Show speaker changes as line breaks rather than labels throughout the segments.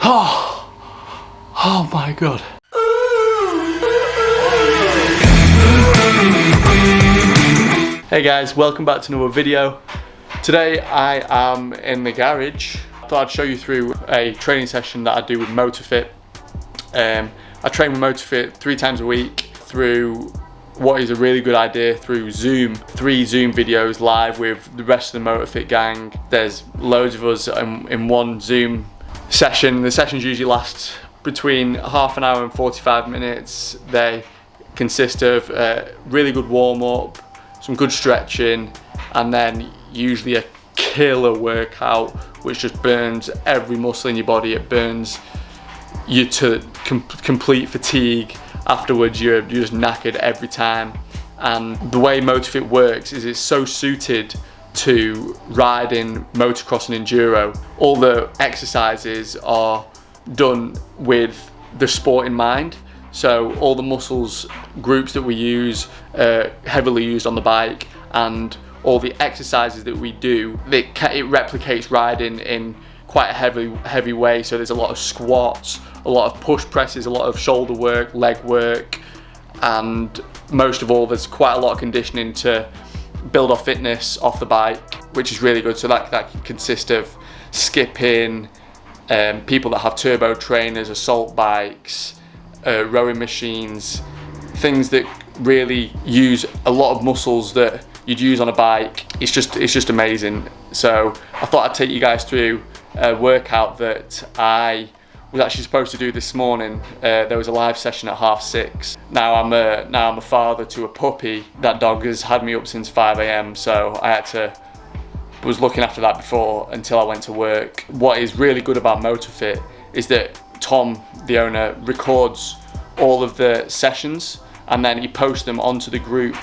Oh my god. Hey guys, welcome back to another video. Today I am in the garage. I thought I'd show you through a training session that I do with Motofit. I train with Motofit 3 times a week through what is a really good idea through Zoom. 3 Zoom videos live with the rest of the Motofit gang. There's loads of us in one Zoom session. The sessions usually last between half an hour and 45 minutes. They consist of a really good warm-up, some good stretching, and then usually a killer workout which just burns every muscle in your body. It burns you to complete fatigue. Afterwards you're just knackered every time. And the way Motofit works is it's so suited to riding motocross and enduro. All the exercises are done with the sport in mind. So all the muscles groups that we use are heavily used on the bike, and all the exercises that we do, it replicates riding in quite a heavy way. So there's a lot of squats, a lot of push presses, a lot of shoulder work, leg work, and most of all there's quite a lot of conditioning to build our fitness off the bike, which is really good. So that can consist of skipping, people that have turbo trainers, assault bikes, rowing machines, things that really use a lot of muscles that you'd use on a bike. It's just amazing. So I thought I'd take you guys through a workout that I was actually supposed to do this morning. There was a live session at 6:30. Now I'm a father to a puppy. That dog has had me up since 5 AM, so was looking after that before until I went to work. What is really good about Motofit is that Tom, the owner, records all of the sessions and then he posts them onto the group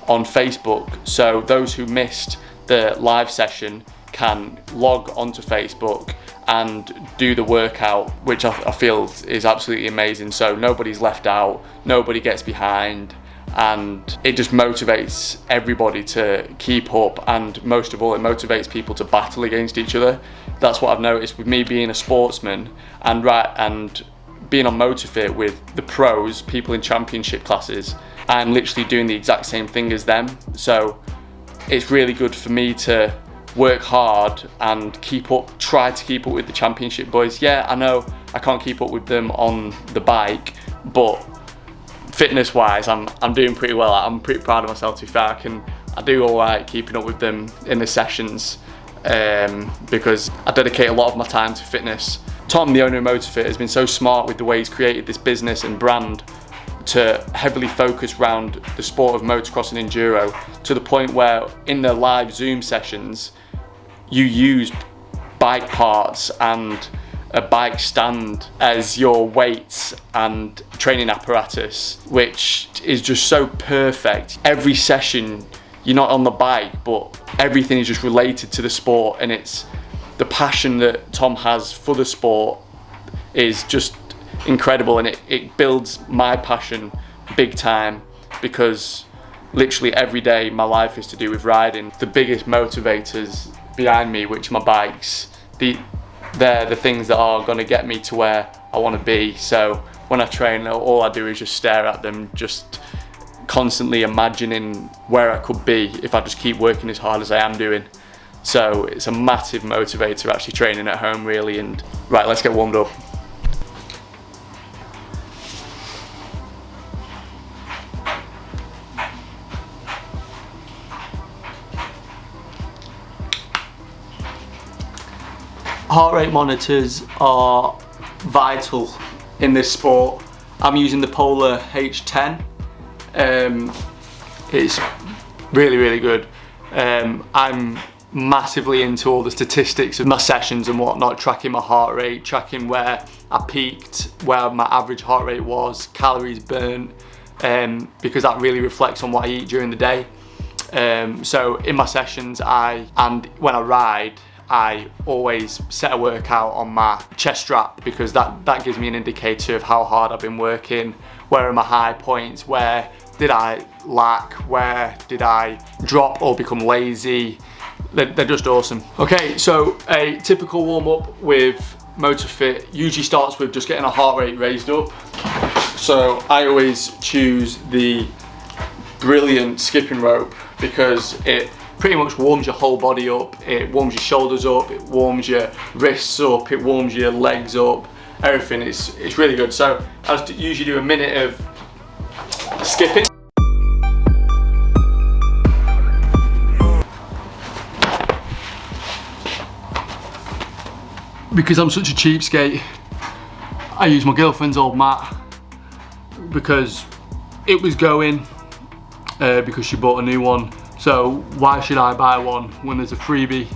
on Facebook. So those who missed the live session can log onto Facebook and do the workout, which I feel is absolutely amazing. So nobody's left out, nobody gets behind, and it just motivates everybody to keep up, and most of all it motivates people to battle against each other. That's what I've noticed with me being a sportsman and being on Motofit with the pros, people in championship classes. I'm literally doing the exact same thing as them, so it's really good for me to work hard and try to keep up with the championship boys. Yeah, I know I can't keep up with them on the bike, but fitness wise I'm doing pretty well. I'm pretty proud of myself, to be fair. I do alright keeping up with them in the sessions, because I dedicate a lot of my time to fitness. Tom, the owner of Motofit, has been so smart with the way he's created this business and brand to heavily focus around the sport of motocross and enduro, to the point where in the live Zoom sessions you use bike parts and a bike stand as your weights and training apparatus, which is just so perfect. Every session you're not on the bike, but everything is just related to the sport, and it's the passion that Tom has for the sport is just incredible, and it builds my passion big time, because literally every day my life is to do with riding. The biggest motivators behind me, which are my bikes, they're the things that are going to get me to where I want to be. So when I train, all I do is just stare at them, just constantly imagining where I could be if I just keep working as hard as I am doing. So it's a massive motivator actually training at home, really. And right, let's get warmed up. Heart rate monitors are vital in this sport. I'm using the Polar H10. It's really good. I'm massively into all the statistics of my sessions and whatnot, tracking my heart rate, tracking where I peaked, where my average heart rate was, calories burnt, because that really reflects on what I eat during the day. So in my sessions and when I ride, I always set a workout on my chest strap, because that gives me an indicator of how hard I've been working, where are my high points, where did I lack, where did I drop or become lazy. They're just awesome. Okay, so a typical warm-up with Motofit usually starts with just getting a heart rate raised up. So I always choose the Brilliant skipping rope because it pretty much warms your whole body up. It warms your shoulders up, it warms your wrists up, it warms your legs up, everything. It's really good. So I usually do a minute of skipping. Because I'm such a cheapskate, I use my girlfriend's old mat because it was going, because she bought a new one. So why should I buy one when there's a freebie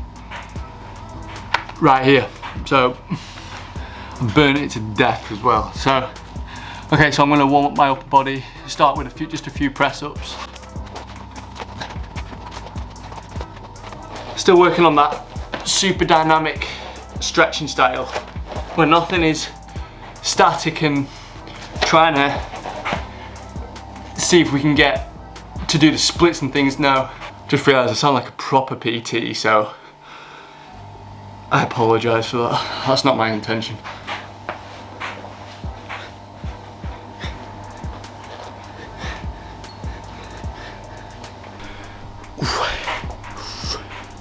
right here? So I'm burning it to death as well. So, okay, so I'm gonna warm up my upper body. Start with just a few press ups. Still working on that super dynamic stretching style where nothing is static and trying to see if we can get to do the splits and things. No, just realised I sound like a proper PT, so I apologise for that. That's not my intention.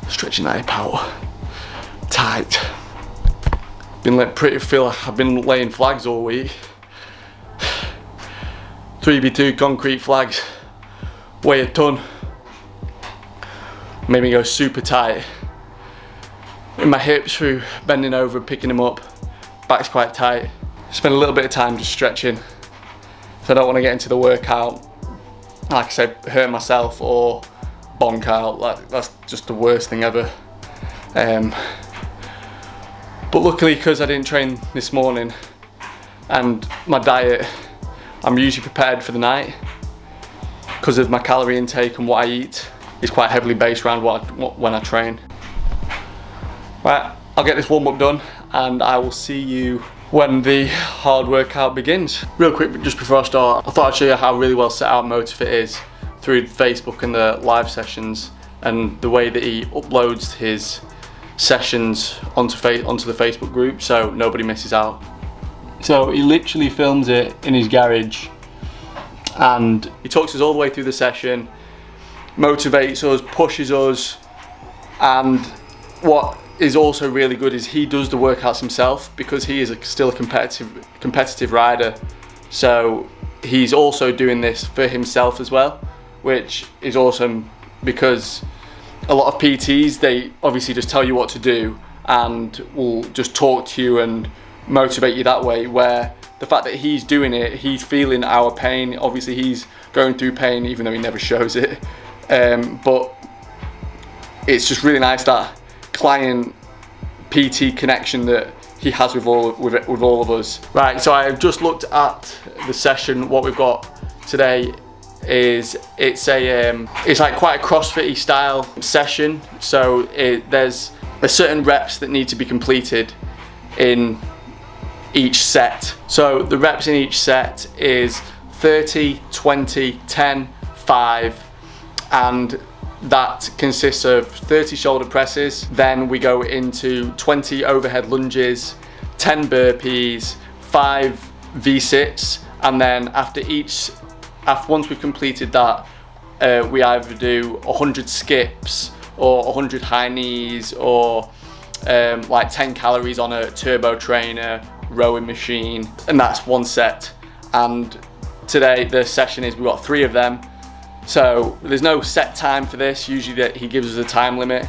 Stretching that hip out tight. Feel like I've been laying flags all week. 3x2 concrete flags, weigh a ton. Made me go super tight in my hips through bending over, picking them up. Back's quite tight. Spend a little bit of time just stretching, so I don't want to get into the workout, like I said, hurt myself or bonk out. Like, that's just the worst thing ever. But luckily, because I didn't train this morning and my diet, I'm usually prepared for the night because of my calorie intake, and what I eat is quite heavily based around when I train. Right, I'll get this warm up done and I will see you when the hard workout begins. Real quick, just before I start, I thought I'd show you how really well set out Motofit is through Facebook and the live sessions, and the way that he uploads his sessions onto the Facebook group so nobody misses out. So he literally films it in his garage and he talks us all the way through the session, motivates us, pushes us, and what is also really good is he does the workouts himself because he is still a competitive rider. So he's also doing this for himself as well, which is awesome, because a lot of PTs, they obviously just tell you what to do and will just talk to you and motivate you that way, where the fact that he's doing it, he's feeling our pain. Obviously he's going through pain even though he never shows it, but it's just really nice, that client PT connection that he has with all of us. Right, so I've just looked at the session. What we've got today is it's like quite a CrossFit-y style session. So there's certain reps that need to be completed in each set. So the reps in each set is 30, 20, 10, 5, and that consists of 30 shoulder presses. Then we go into 20 overhead lunges, 10 burpees, 5 V-sits, and then once we've completed that, we either do 100 skips or 100 high knees, or like 10 calories on a turbo trainer rowing machine, and that's one set. And today the session is, we've got 3 of them, so there's no set time for this. Usually that he gives us a time limit.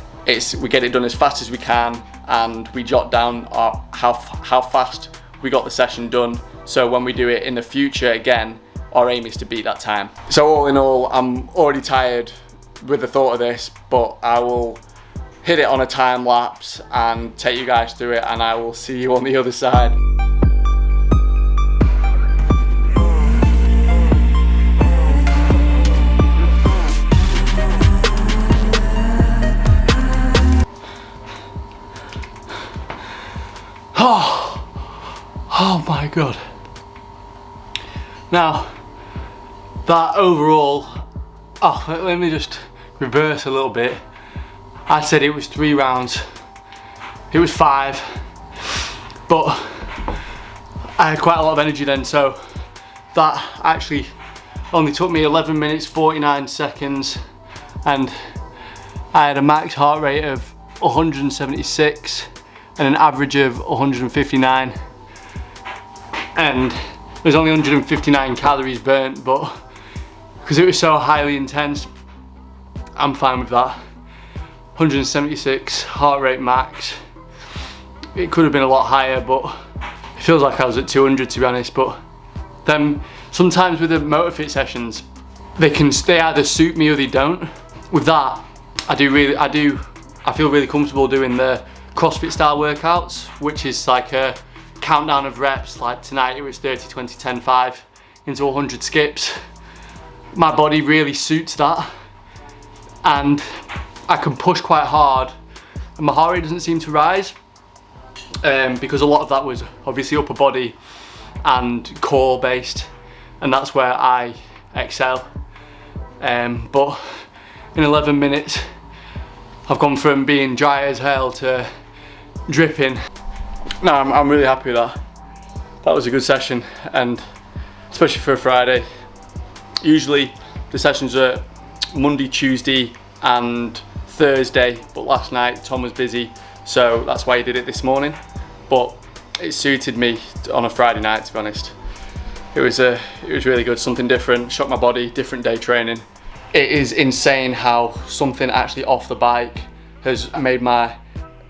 We get it done as fast as we can, and we jot down how fast we got the session done, so when we do it in the future again, our aim is to beat that time. So all in all, I'm already tired with the thought of this, but I will hit it on a time lapse and take you guys through it, and I will see you on the other side. Oh my God. Now, that overall, let me just reverse a little bit. I said it was 3 rounds. It was 5. but I had quite a lot of energy then, so that actually only took me 11 minutes 49 seconds, and I had a max heart rate of 176 and an average of 159, and there's only 159 calories burnt, but because it was so highly intense, I'm fine with that. 176 heart rate max. It could have been a lot higher, but it feels like I was at 200 to be honest. But then sometimes with the Motofit sessions, they either suit me or they don't. With that, I feel really comfortable doing the CrossFit style workouts, which is like a countdown of reps. Like tonight it was 30, 20, 10, 5 into 100 skips. My body really suits that, and I can push quite hard, and my heart rate doesn't seem to rise, because a lot of that was obviously upper body and core based, and that's where I excel. But in 11 minutes I've gone from being dry as hell to dripping. No, I'm really happy with that. That was a good session, and especially for a Friday. Usually the sessions are Monday, Tuesday and Thursday, but last night Tom was busy, so that's why he did it this morning. But it suited me on a Friday night, to be honest. It was really good, something different, shocked my body, different day training. It is insane how something actually off the bike has made my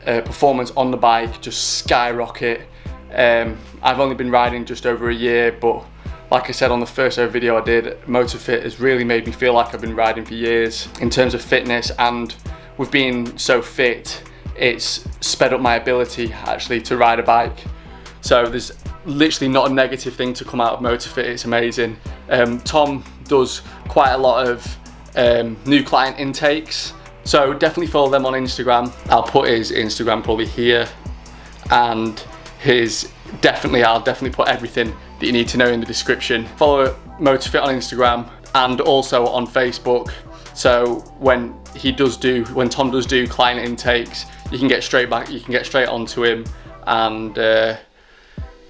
performance on the bike just skyrocket. I've only been riding just over a year, but like I said on the first ever video I did, Motofit has really made me feel like I've been riding for years in terms of fitness, and with being so fit, it's sped up my ability actually to ride a bike. So there's literally not a negative thing to come out of Motofit, it's amazing. Tom does quite a lot of new client intakes, so definitely follow them on Instagram. I'll put his Instagram probably here, and I'll definitely put everything that you need to know in the description. Follow Motofit on Instagram and also on Facebook. So when Tom does do client intakes, you can get straight onto him and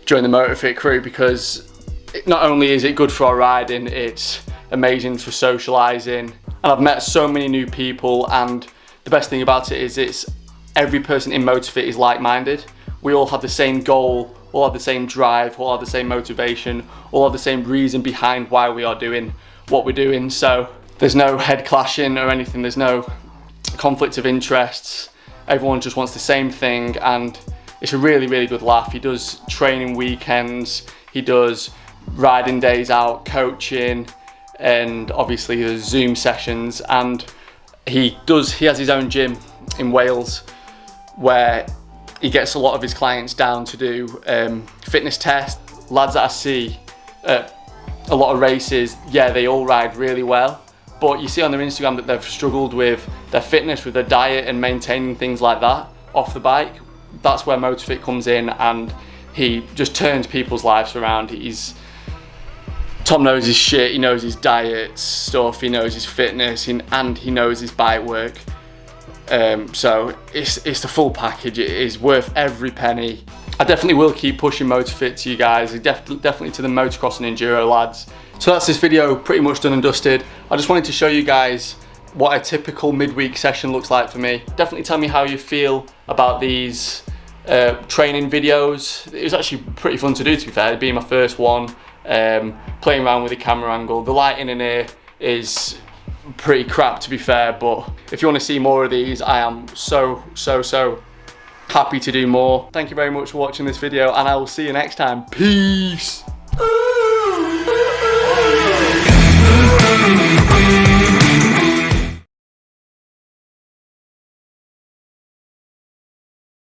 join the Motofit crew, because not only is it good for our riding, it's amazing for socializing. And I've met so many new people, and the best thing about it is every person in Motofit is like-minded. We all have the same goal, all have the same drive, all have the same motivation, all have the same reason behind why we are doing what we're doing. So there's no head clashing or anything, there's no conflict of interests. Everyone just wants the same thing, and it's a really, really good laugh. He does training weekends, he does riding days out, coaching, and obviously there's Zoom sessions, and he has his own gym in Wales where he gets a lot of his clients down to do fitness tests. Lads that I see at a lot of races, yeah, they all ride really well, but you see on their Instagram that they've struggled with their fitness, with their diet and maintaining things like that off the bike. That's where Motofit comes in, and he just turns people's lives around. Tom knows his shit, he knows his diet stuff, he knows his fitness, and he knows his bike work. So it's the full package. It is worth every penny. I definitely will keep pushing Motofit to you guys, definitely to the Motocross and Enduro lads. So that's this video pretty much done and dusted. I just wanted to show you guys what a typical midweek session looks like for me. Definitely tell me how you feel about these training videos. It was actually pretty fun to do, to be fair, being my first one, playing around with the camera angle. The lighting in here is pretty crap, to be fair, but if you want to see more of these, I am so happy to do more. Thank you very much for watching this video, and I will see you next time. Peace.